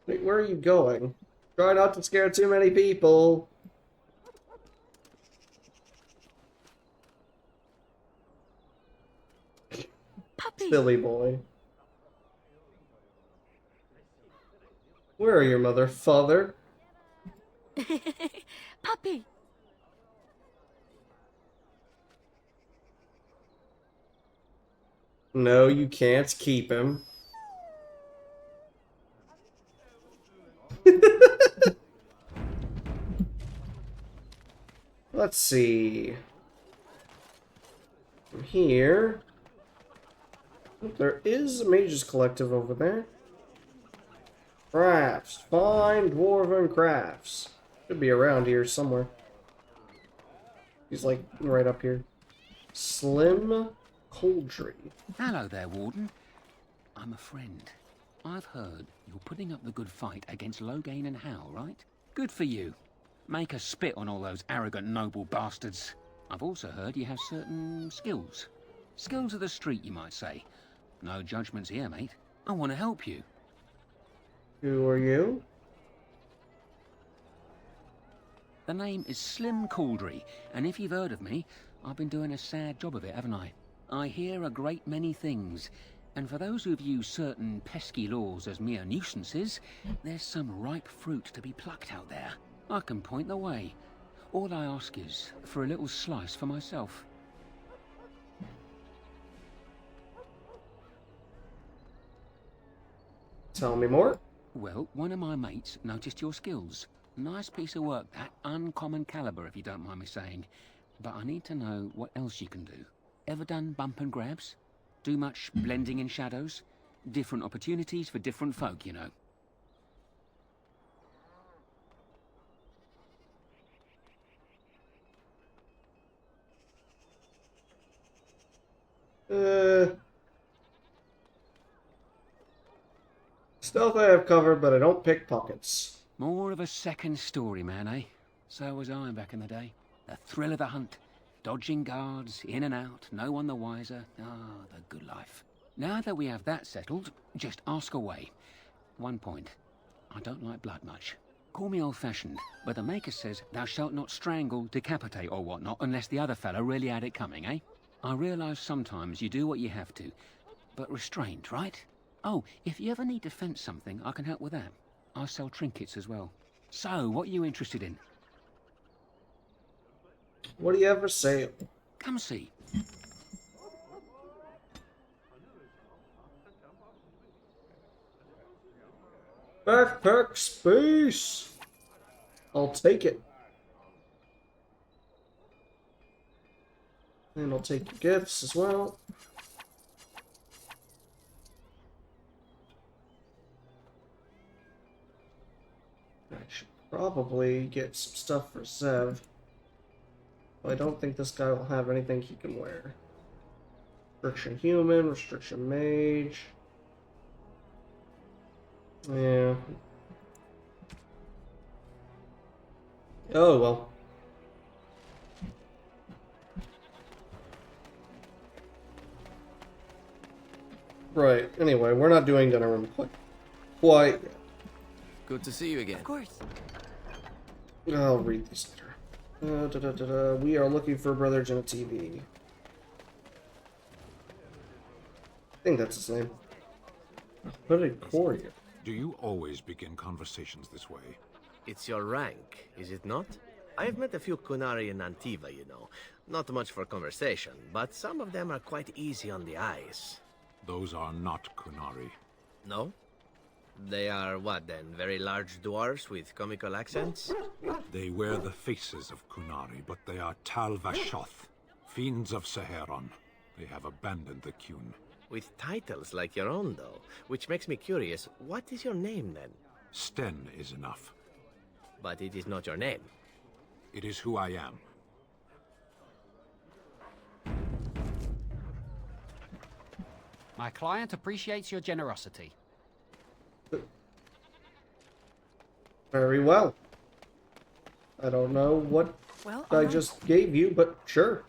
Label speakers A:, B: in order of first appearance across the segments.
A: Wait, where are you going? Try not to scare too many people.
B: Puppy!
A: Silly boy. Where are your mother, father?
B: Puppy!
A: No, you can't keep him. Let's see. From here. There is a mage's collective over there. Crafts. Fine dwarven crafts. Should be around here somewhere. He's like right up here. Slim Coldry.
C: Hello there, Warden. I'm a friend. I've heard you're putting up the good fight against Loghain and Howe, right? Good for you. Make us spit on all those arrogant noble bastards. I've also heard you have certain skills. Skills of the street, you might say. No judgments here, mate. I want to help you.
A: Who are you?
C: The name is Slim Coldry, and if you've heard of me, I've been doing a sad job of it, haven't I? I hear a great many things, and for those who view certain pesky laws as mere nuisances, there's some ripe fruit to be plucked out there. I can point the way. All I ask is for a little slice for myself.
A: Tell me more.
C: Well, one of my mates noticed your skills. Nice piece of work, that. Uncommon caliber, if you don't mind me saying. But I need to know what else you can do. Ever done bump and grabs? Do much blending in shadows? Different opportunities for different folk, you know.
A: Stealth I have covered, but I don't pick pockets.
C: More of a second story man, eh? So was I back in the day. The thrill of the hunt. Dodging guards, in and out, no one the wiser. Ah, the good life. Now that we have that settled, just ask away. One point. I don't like blood much. Call me old-fashioned, but the Maker says thou shalt not strangle, decapitate or whatnot unless the other fella really had it coming, eh? I realise sometimes you do what you have to, but restrained, right? Oh, if you ever need to fence something, I can help with that. I sell trinkets as well. So, what are you interested in?
A: What do you have for sale?
C: Come see.
A: Backpack space! I'll take it. And I'll take your gifts as well. I should probably get some stuff for Zev. I don't think this guy will have anything he can wear. Restriction human, restriction mage. Yeah. Oh well. Right. Anyway, we're not doing dinner room quite yet.
D: Good to see you again.
B: Of course.
A: I'll read these later. We are looking for Brother Jenna TV. I think that's his name. What did Corey?
E: Do you always begin conversations this way?
D: It's your rank, is it not? I've met a few Kunari in Antiva, you know. Not much for conversation, but some of them are quite easy on the eyes.
E: Those are not Kunari.
D: No? They are what then? Very large dwarves with comical accents?
E: They wear the faces of Kunari, but they are Tal Vashoth, fiends of Saharon. They have abandoned the Qun.
D: With titles like your own, though. Which makes me curious, what is your name then?
E: Sten is enough.
D: But it is not your name.
E: It is who I am.
F: My client appreciates your generosity.
A: Very well. I don't know what
B: Well,
A: I just gave you, but sure.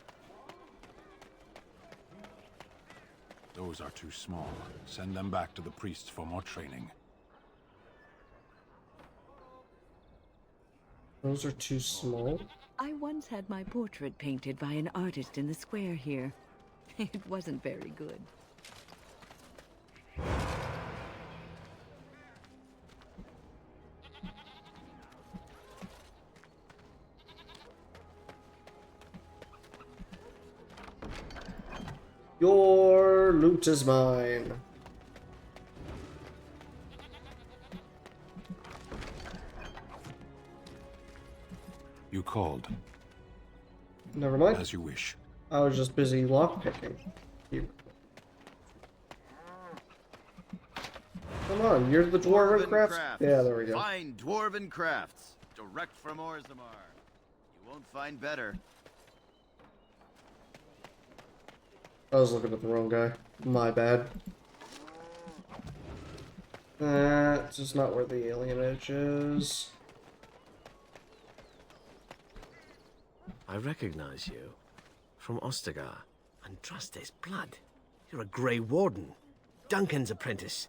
E: Those are too small. Send them back to the priests for more training.
A: Those are too small.
B: I once had my portrait painted by an artist in the square here. It wasn't very good.
A: Your loot is mine.
E: You called.
A: Never mind.
E: As you wish.
A: I was just busy lockpicking. Come on, you're the Dwarven Crafts? Yeah, there we go.
G: Fine Dwarven crafts. Direct from Orzammar. You won't find better.
A: I was looking at the wrong guy. My bad. That's just not where the alien edge is.
D: I recognize you. From Ostagar. Andraste's blood. You're a Grey Warden. Duncan's apprentice.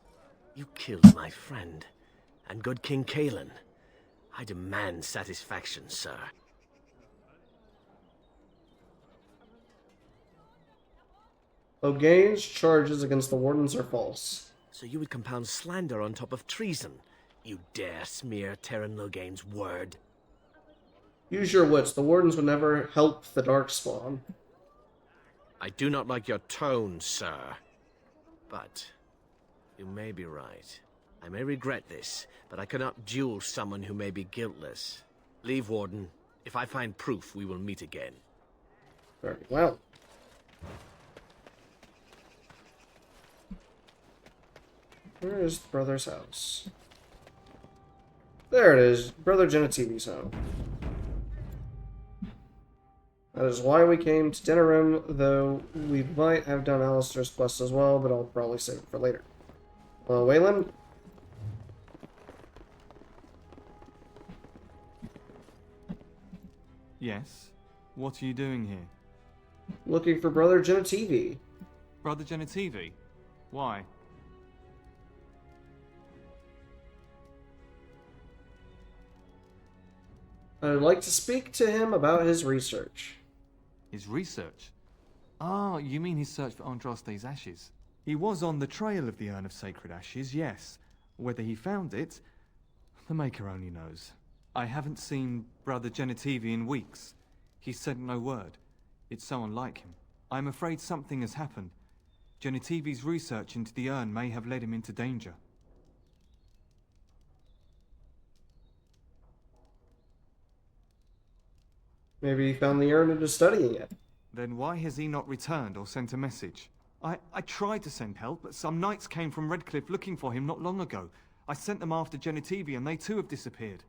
D: You killed my friend. And good King Kalen. I demand satisfaction, sir.
A: Logain's charges against the Wardens are false.
D: So you would compound slander on top of treason? You dare smear Terran Logain's word?
A: Use your wits. The Wardens would never help the Darkspawn.
D: I do not like your tone, sir. But you may be right. I may regret this, but I cannot duel someone who may be guiltless. Leave, Warden. If I find proof, we will meet again.
A: Very well. Where is the brother's house? There it is. Brother Genetivi's home. That is why we came to Denerim, though we might have done Alistair's quest as well, but I'll probably save it for later. Hello, Wayland?
H: Yes? What are you doing here?
A: Looking for Brother Genetivi.
H: Brother Genetivi? Why?
A: I'd like to speak to him about his research.
H: His research? Ah, you mean his search for Andraste's ashes? He was on the trail of the Urn of Sacred Ashes, yes. Whether he found it, the Maker only knows. I haven't seen Brother Genetivi in weeks. He sent no word. It's so unlike him. I'm afraid something has happened. Genetivi's research into the urn may have led him into danger.
A: Maybe he found the urn and is studying it.
H: Then why has he not returned or sent a message? I tried to send help, but some knights came from Redcliffe looking for him not long ago. I sent them after Genetivi and they too have disappeared.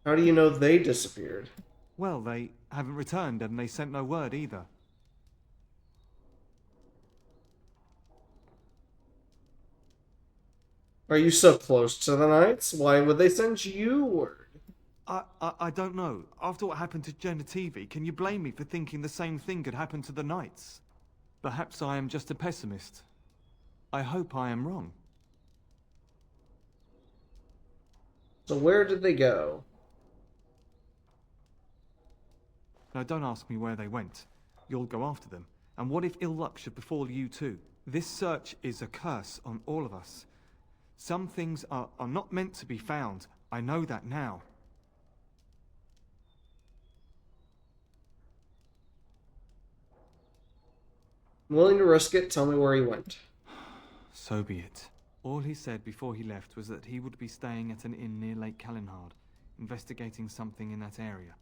A: How do you know they disappeared?
H: Well, they haven't returned and they sent no word either.
A: Are you so close to the knights? Why would they send you word?
H: I don't know. After what happened to Genetivi, can you blame me for thinking the same thing could happen to the knights? Perhaps I am just a pessimist. I hope I am wrong.
A: So where did they go?
H: Now don't ask me where they went. You'll go after them. And what if ill luck should befall you too? This search is a curse on all of us. Some things are not meant to be found. I know that now.
A: I'm willing to risk it. Tell me where he went.
H: So be it. All he said before he left was that he would be staying at an inn near Lake Calenhard, investigating something in that area.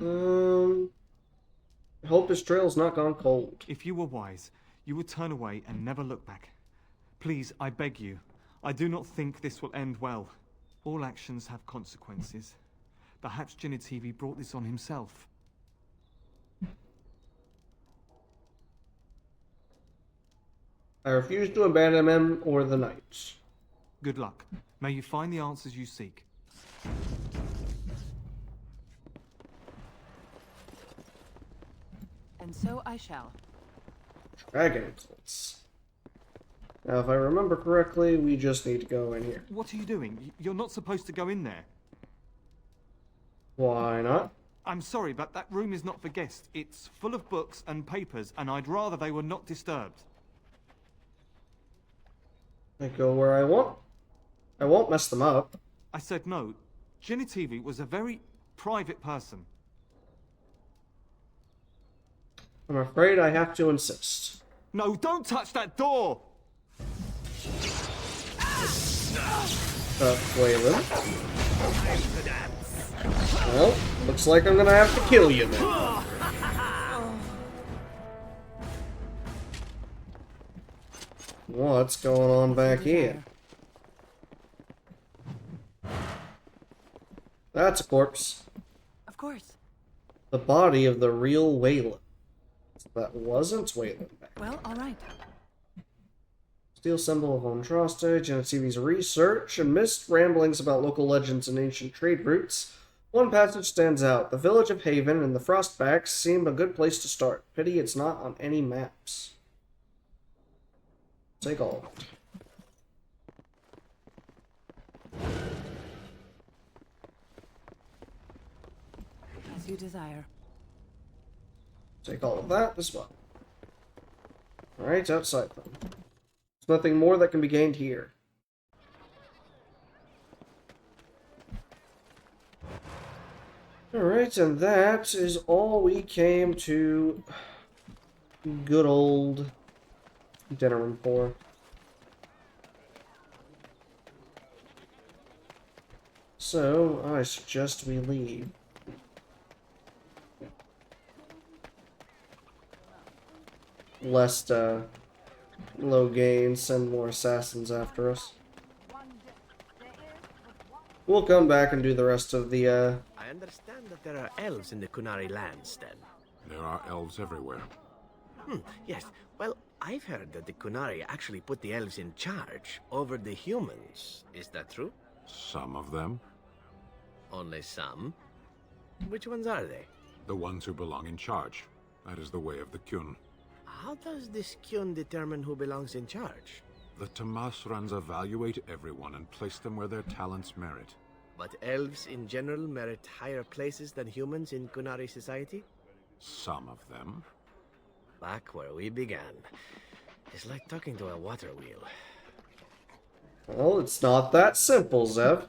A: I hope his trail's not gone cold.
H: If you were wise, you would turn away and never look back. Please, I beg you. I do not think this will end well. All actions have consequences. Perhaps Genetivi brought this on himself.
A: I refuse to abandon him or the knights.
H: Good luck. May you find the answers you seek.
B: And so I shall.
A: Dragon cults. Now, if I remember correctly, we just need to go in here.
H: What are you doing? You're not supposed to go in there.
A: Why not?
H: I'm sorry, but that room is not for guests. It's full of books and papers, and I'd rather they were not disturbed.
A: I go where I want. I won't mess them up.
H: I said no. Genitivi was a very private person.
A: I'm afraid I have to insist.
H: No, don't touch that door!
A: Waylon. Well, looks like I'm gonna have to kill you then. What's going on back here? That's a corpse.
B: Of course.
A: The body of the real Waylon. That wasn't Waylon back.
B: Well, all right.
A: Steel symbol of Andraste, Genetivi's research, and missed ramblings about local legends and ancient trade routes. One passage stands out. The village of Haven and the Frostbacks seem a good place to start. Pity it's not on any maps. Take all of it.
B: As you desire.
A: Take all of that as well. Alright, outside them. There's nothing more that can be gained here. Alright, and that is all we came to good old dinner room for. So, I suggest we leave. Lest, Logain send more assassins after us. We'll come back and do the rest of the,
D: I understand that there are elves in the Kunari lands, then.
E: There are elves everywhere.
D: Yes. Well, I've heard that the Kunari actually put the elves in charge over the humans. Is that true?
E: Some of them.
D: Only some? Which ones are they?
E: The ones who belong in charge. That is the way of the Kyun.
D: How does this Kyun determine who belongs in charge?
E: The Tamasrans evaluate everyone and place them where their talents merit.
D: But elves in general merit higher places than humans in Kunari society?
E: Some of them.
D: Back where we began. It's like talking to a water wheel.
A: well, it's not that simple, Zev.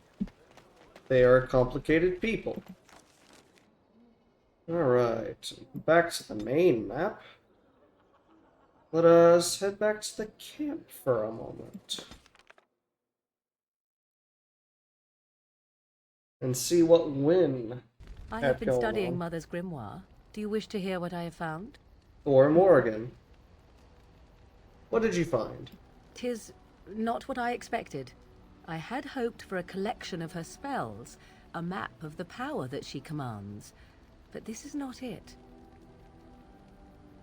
A: They are complicated people. Alright, back to the main map. Let us head back to the camp for a moment. And see what Wynn
I: I
A: had
I: have been
A: going
I: studying
A: on.
I: Mother's grimoire. Do you wish to hear what I have found?
A: Or Morrigan. What did you find?
I: 'Tis not what I expected. I had hoped for a collection of her spells, a map of the power that she commands. But this is not it.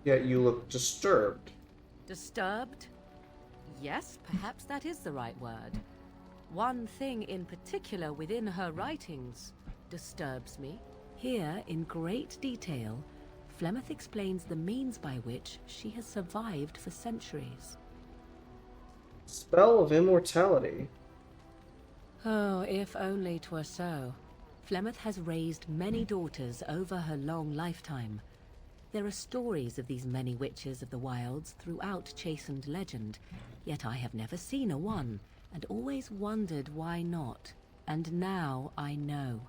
A: Yet you look disturbed.
I: Disturbed? Yes, perhaps that is the right word. One thing in particular within her writings disturbs me. Here, in great detail, Flemeth explains the means by which she has survived for centuries.
A: Spell of immortality.
I: Oh, if only 'twere so. Flemeth has raised many daughters over her long lifetime. There are stories of these many witches of the wilds throughout chastened legend, yet I have never seen a one, and always wondered why not. And now I know.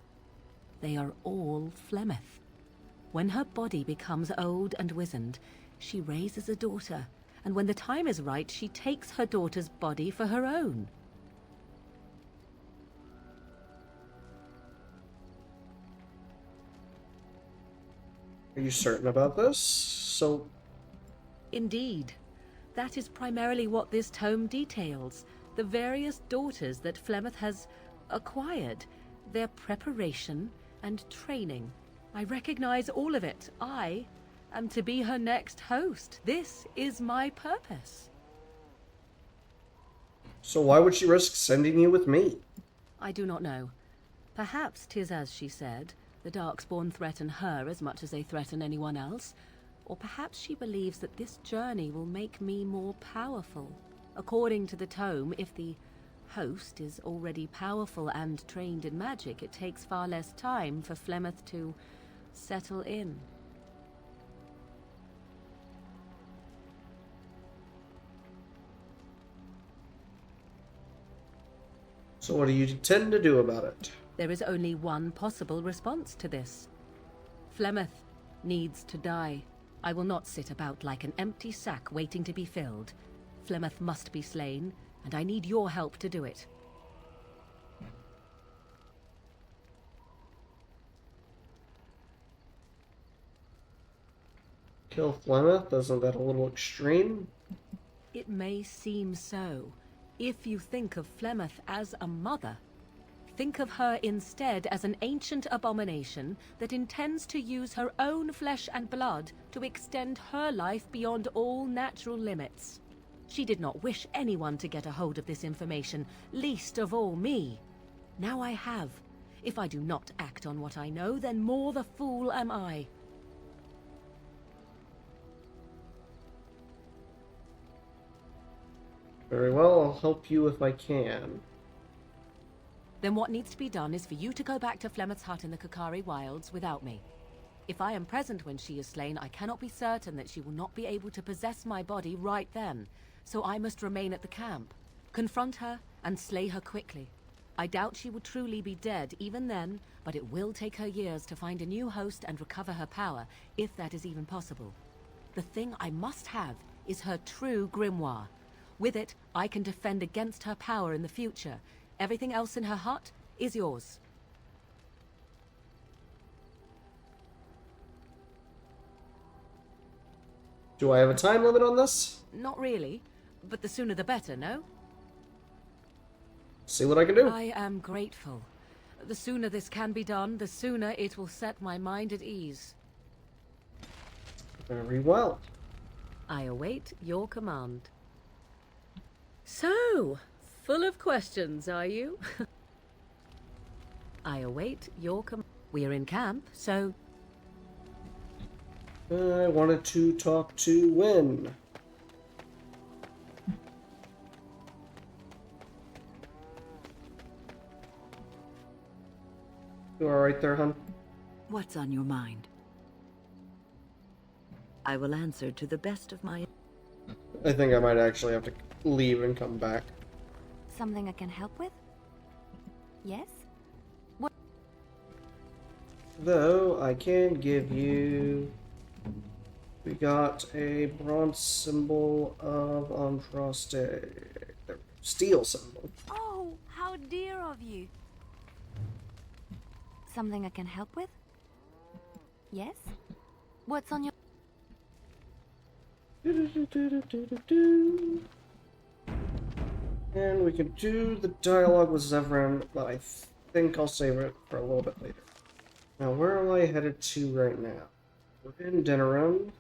I: They are all Flemeth. When her body becomes old and wizened, she raises a daughter, and when the time is right, she takes her daughter's body for her own.
A: Are you certain about this? So,
I: Indeed. That is primarily what this tome details. The various daughters that Flemeth has acquired. Their preparation and training. I recognize all of it. I am to be her next host. This is my purpose.
A: so why would she risk sending you with me?
I: I do not know. Perhaps 'tis as she said. The Darkspawn threaten her as much as they threaten anyone else. Or perhaps she believes that this journey will make me more powerful. According to the tome, if the host is already powerful and trained in magic, it takes far less time for Flemeth to settle in.
A: So what do you intend to do about it?
I: There is only one possible response to this. Flemeth needs to die. I will not sit about like an empty sack waiting to be filled. Flemeth must be slain, and I need your help to do it.
A: Kill Flemeth? Isn't that a little extreme?
I: It may seem so. If you think of Flemeth as a mother, think of her instead as an ancient abomination that intends to use her own flesh and blood to extend her life beyond all natural limits. She did not wish anyone to get a hold of this information, least of all me. Now I have. If I do not act on what I know, then more the fool am I.
A: Very well, I'll help you if I can.
I: Then what needs to be done is for you to go back to Flemeth's hut in the Kakari Wilds without me. If I am present when she is slain, I cannot be certain that she will not be able to possess my body right then. So I must remain at the camp, confront her, and slay her quickly. I doubt she will truly be dead even then, but it will take her years to find a new host and recover her power, if that is even possible. The thing I must have is her true grimoire. With it, I can defend against her power in the future. Everything else in her hut is yours.
A: Do I have a time limit on this?
I: Not really, but the sooner the better, no?
A: See what I can do.
I: I am grateful. The sooner this can be done, the sooner it will set my mind at ease.
A: Very well.
I: I await your command. So, full of questions, are you? I await your command. We are in camp, so...
A: I wanted to talk to Wynne. You alright there, hun?
B: What's on your mind? I will answer to the best of my...
A: I think I might actually have to leave and come back.
J: Something I can help with? Yes? What?
A: Though, I can give you... We got a bronze symbol of Andraste. Steel symbol.
J: Oh, how dear of you. Something I can help with? Yes? What's on your...
A: And we can do the dialogue with Zevran, but I think I'll save it for a little bit later. Now, where am I headed to right now? We're in Denerim.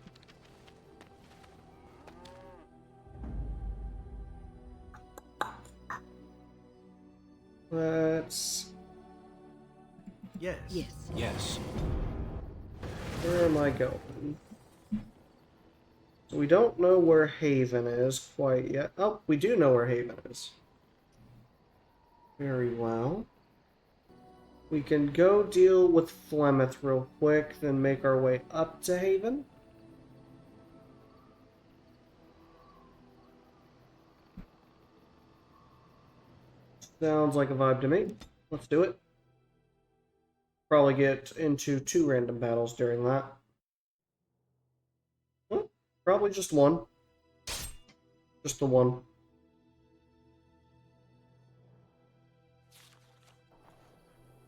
A: Let's...
D: Yes.
I: Yes.
C: Yes.
A: Where am I going? So we don't know where Haven is quite yet. Oh, we do know where Haven is. Very well. We can go deal with Flemeth real quick, then make our way up to Haven. Sounds like a vibe to me. Let's do it. Probably get into 2 random battles during that. Well, probably just one. Just the one.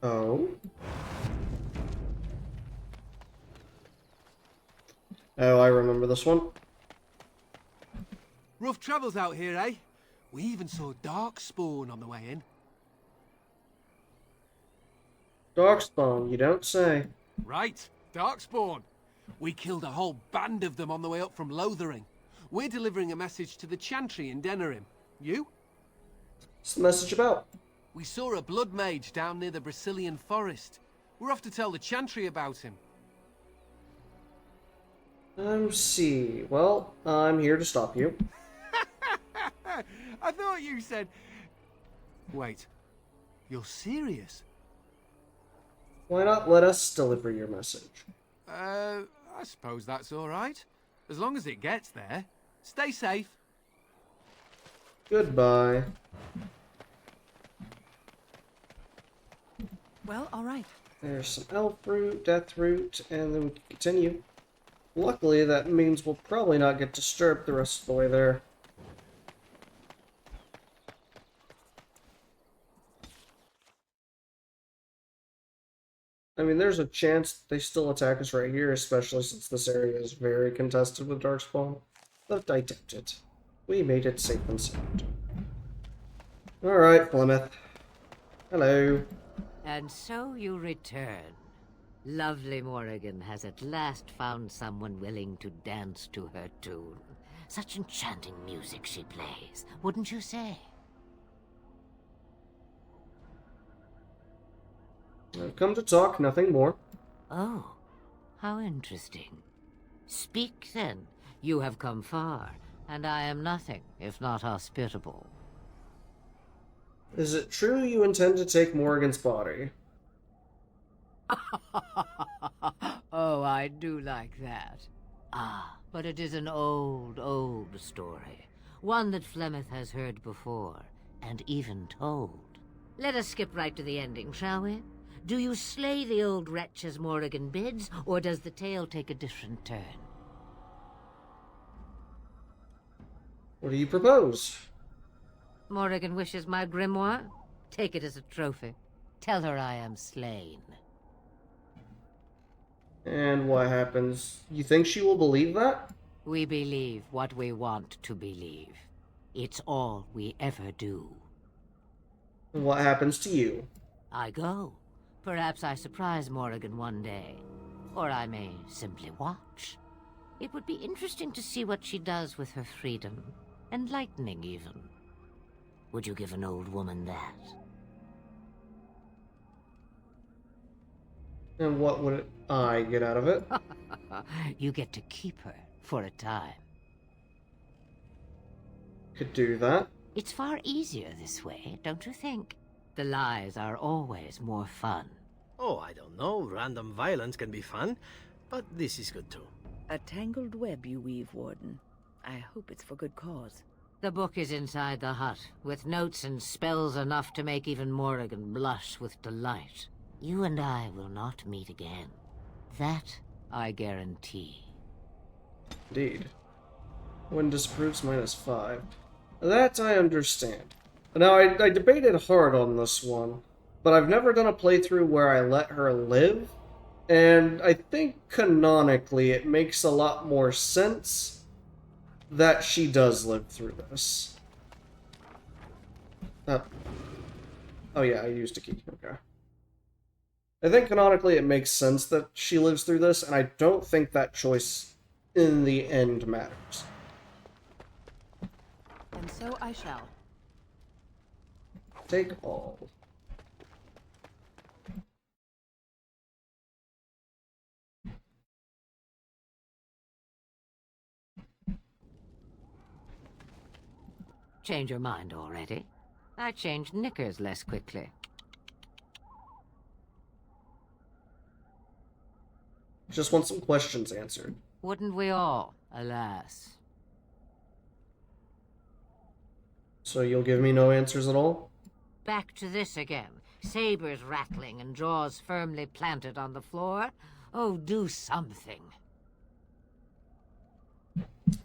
A: Oh. Oh, I remember this one.
D: Rough travels out here, eh? We even saw Darkspawn on the way in.
A: Darkspawn, you don't say.
D: Right, Darkspawn. We killed a whole band of them on the way up from Lothering. We're delivering a message to the Chantry in Denerim. You?
A: What's the message about?
D: We saw a blood mage down near the Brazilian forest. We're off to tell the Chantry about him.
A: See. Well, I'm here to stop you.
H: I thought you said... Wait, you're serious?
A: Why not let us deliver your message?
H: I suppose that's all right. As long as it gets there. Stay safe.
A: Goodbye.
B: Well, all right.
A: There's some elf root, death root, and then we can continue. Luckily, that means we'll probably not get disturbed the rest of the way there. I mean, there's a chance they still attack us right here, especially since this area is very contested with Darkspawn. But I doubt it. We made it safe and sound. Alright, Flemeth. Hello.
I: And so you return. Lovely Morrigan has at last found someone willing to dance to her tune. Such enchanting music she plays, wouldn't you say?
A: I've come to talk, nothing more.
I: Oh, how interesting. Speak then. You have come far, and I am nothing if not hospitable.
A: Is it true you intend to take Morrigan's body?
I: Oh, I do like that. Ah, but it is an old, old story. One that Flemeth has heard before, and even told. Let us skip right to the ending, shall we? Do you slay the old wretch as Morrigan bids, or does the tale take a different turn?
A: What do you propose?
I: Morrigan wishes my grimoire? Take it as a trophy. Tell her I am slain.
A: And what happens? You think she will believe that?
I: We believe what we want to believe. It's all we ever do.
A: And what happens to you?
I: I go. Perhaps I surprise Morrigan one day. Or I may simply watch. It would be interesting to see what she does with her freedom. Enlightening, even. Would you give an old woman that?
A: And what would I get out of it?
I: You get to keep her for a time.
A: Could do that.
I: It's far easier this way, don't you think? The lies are always more fun.
D: Oh, I don't know. Random violence can be fun, but this is good too.
B: A tangled web you weave, Warden. I hope it's for good cause.
I: The book is inside the hut, with notes and spells enough to make even Morrigan blush with delight. You and I will not meet again. That I guarantee.
A: Indeed. When disproves -5. That I understand. Now, I debated hard on this one, but I've never done a playthrough where I let her live, and I think canonically it makes a lot more sense that she does live through this. Oh yeah, I used a key. Okay. I think canonically it makes sense that she lives through this, and I don't think that choice in the end matters.
B: And so I shall.
A: Take all.
I: Change your mind already? I change knickers less quickly.
A: Just want some questions answered.
I: Wouldn't we all, alas?
A: So you'll give me no answers at all?
I: Back to this again. Sabers rattling and jaws firmly planted on the floor. Oh, do something.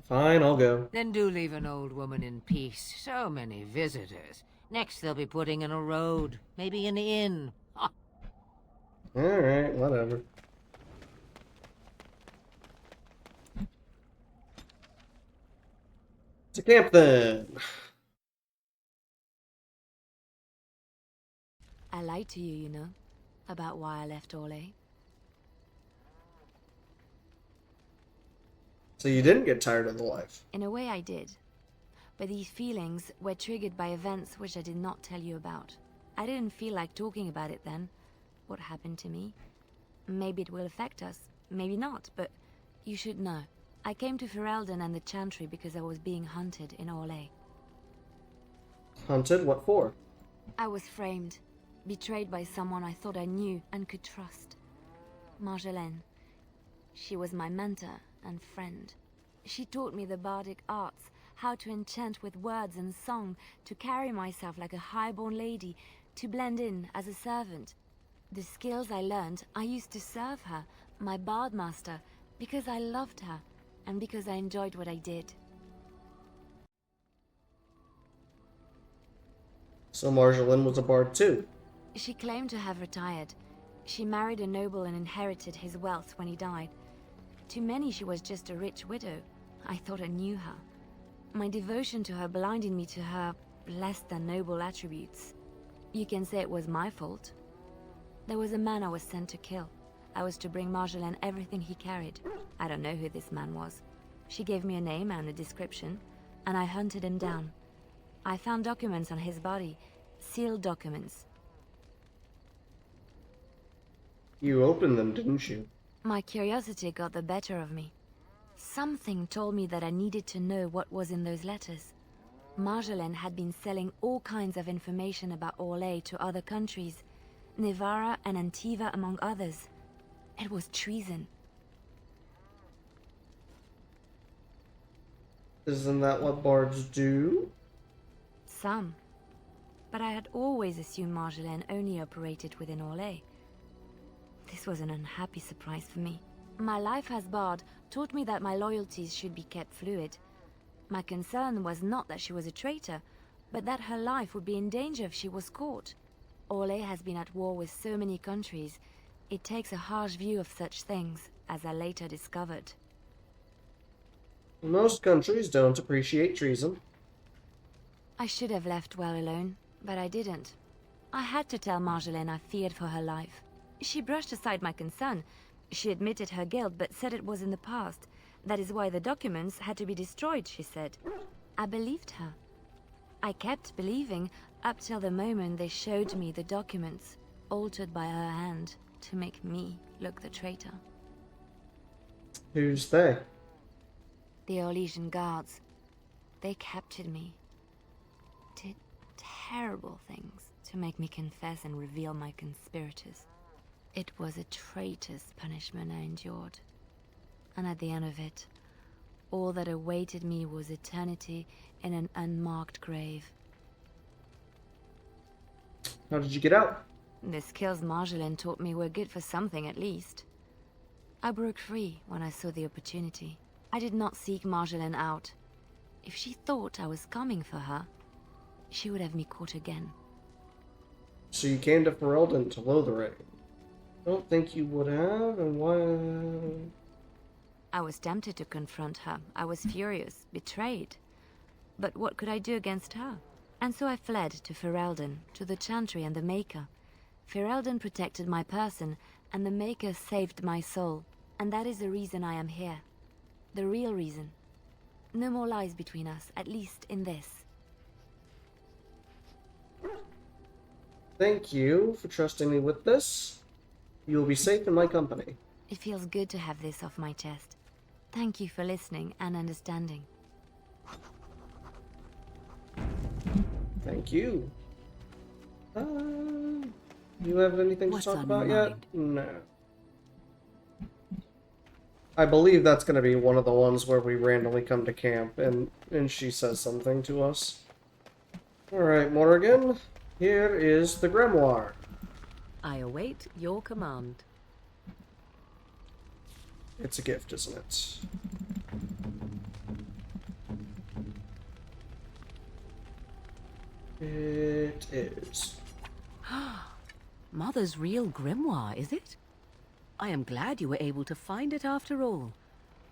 A: Fine, I'll go.
I: Then do leave an old woman in peace. So many visitors. Next they'll be putting in a road. Maybe an inn.
A: Alright, whatever. To camp then.
J: I lied to you, you know, about why I left Orlais.
A: So you didn't get tired of the life?
J: In a way I did. But these feelings were triggered by events which I did not tell you about. I didn't feel like talking about it then. What happened to me. Maybe it will affect us, maybe not, but you should know. I came to Ferelden and the Chantry because I was being hunted in Orlais.
A: Hunted? What for?
J: I was framed, betrayed by someone I thought I knew and could trust. Marjolaine. She was my mentor and friend. She taught me the bardic arts, how to enchant with words and song, to carry myself like a highborn lady, to blend in as a servant. The skills I learned, I used to serve her, my bard master, because I loved her, and because I enjoyed what I did.
A: So Marjolaine was a bard too.
J: She claimed to have retired. She married a noble and inherited his wealth when he died. To many she was just a rich widow. I thought I knew her. My devotion to her blinded me to her less than noble attributes. You can say it was my fault. There was a man I was sent to kill. I was to bring Marjolaine everything he carried. I don't know who this man was. She gave me a name and a description, and I hunted him down. I found documents on his body, sealed documents.
A: You opened them, didn't you?
J: My curiosity got the better of me. Something told me that I needed to know what was in those letters. Marjolaine had been selling all kinds of information about Orlais to other countries, Nevara and Antiva among others. It was treason.
A: Isn't that what bards do?
J: Some. But I had always assumed Marjolaine only operated within Orlais. This was an unhappy surprise for me. My life as bard taught me that my loyalties should be kept fluid. My concern was not that she was a traitor, but that her life would be in danger if she was caught. Orlais has been at war with so many countries. It takes a harsh view of such things, as I later discovered.
A: Most countries don't appreciate treason.
J: I should have left well alone, but I didn't. I had to tell Marjolaine I feared for her life. She brushed aside my concern. She admitted her guilt, but said it was in the past. That is why the documents had to be destroyed, she said. I believed her. I kept believing up till the moment they showed me the documents, altered by her hand, to make me look the traitor.
A: Who's they?
J: The Orlesian guards. They captured me. Did terrible things to make me confess and reveal my conspirators. It was a traitor's punishment I endured. And at the end of it, all that awaited me was eternity in an unmarked grave.
A: How did you get out?
J: The skills Marjolaine taught me were good for something at least. I broke free when I saw the opportunity. I did not seek Marjolaine out. If she thought I was coming for her, she would have me caught again.
A: So you came to Ferelden to Lothering. Don't think you would have, and why?
J: I was tempted to confront her. I was furious, betrayed. But what could I do against her? And so I fled to Ferelden, to the Chantry and the Maker. Ferelden protected my person, and the Maker saved my soul. And that is the reason I am here. The real reason. No more lies between us, at least in this.
A: Thank you for trusting me with this. You will be safe in my company.
J: It feels good to have this off my chest. Thank you for listening and understanding.
A: Thank you. You have anything to talk about yet? No. I believe that's going to be one of the ones where we randomly come to camp and she says something to us. Alright, Morrigan. Here is the grimoire.
I: I await your command.
A: It's a gift, isn't it? It is.
I: Mother's real grimoire, is it? I am glad you were able to find it after all.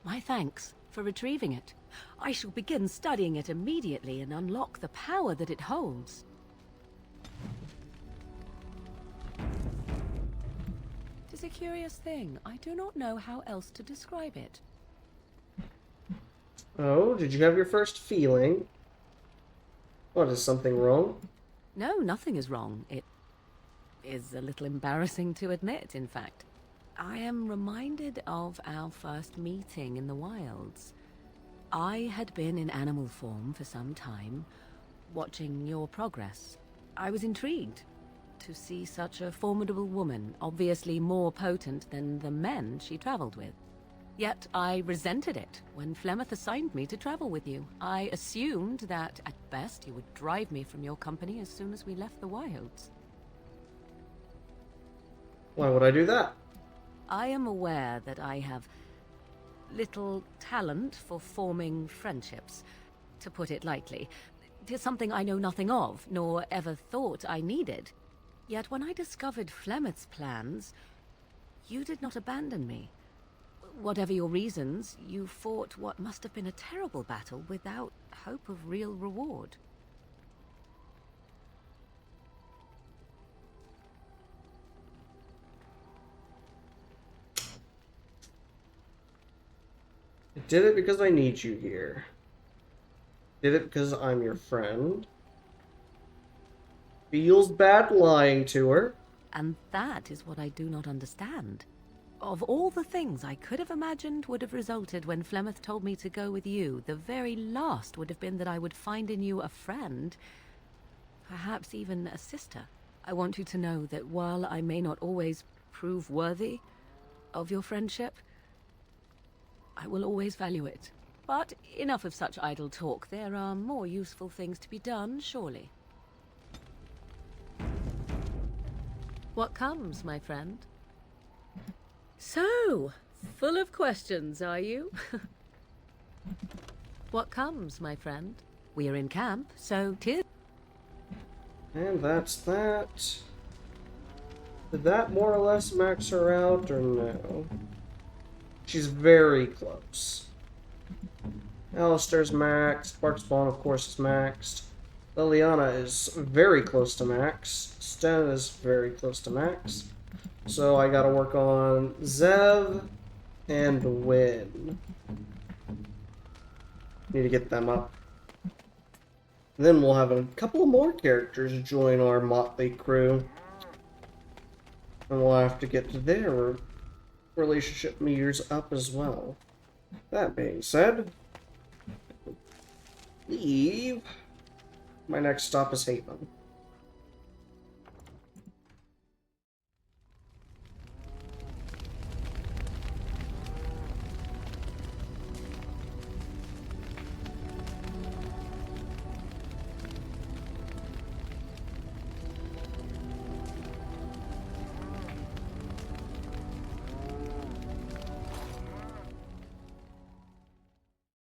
I: My thanks for retrieving it. I shall begin studying it immediately and unlock the power that it holds. It is a curious thing. I do not know how else to describe it.
A: Oh, did you have your first feeling? What, is something wrong?
I: No, nothing is wrong. It is a little embarrassing to admit, in fact. I am reminded of our first meeting in the wilds. I had been in animal form for some time, watching your progress. I was intrigued to see such a formidable woman, obviously more potent than the men she traveled with. Yet I resented it when Flemeth assigned me to travel with you. I assumed that, at best, you would drive me from your company as soon as we left the wilds.
A: Why would I do that?
I: I am aware that I have little talent for forming friendships, to put it lightly. It is something I know nothing of, nor ever thought I needed. Yet when I discovered Flemeth's plans, you did not abandon me. Whatever your reasons, you fought what must have been a terrible battle without hope of real reward.
A: I did it because I need you here. Did it because I'm your friend. Feels bad lying to her.
I: And that is what I do not understand. Of all the things I could have imagined would have resulted when Flemeth told me to go with you, the very last would have been that I would find in you a friend, perhaps even a sister. I want you to know that while I may not always prove worthy of your friendship, I will always value it. But enough of such idle talk. There are more useful things to be done, surely. What comes, my friend? So, full of questions, are you? What comes, my friend? We are in camp, so tis.
A: And that's that. Did that more or less max her out, or no? She's very close. Alistair's maxed. Barkspawn, of course, is maxed. Liliana is very close to max. Sten is very close to max. So I gotta work on Zev and Win. Need to get them up. Then we'll have a couple more characters join our motley crew. And we'll have to get their relationship meters up as well. That being said, leave. My next stop is Haven.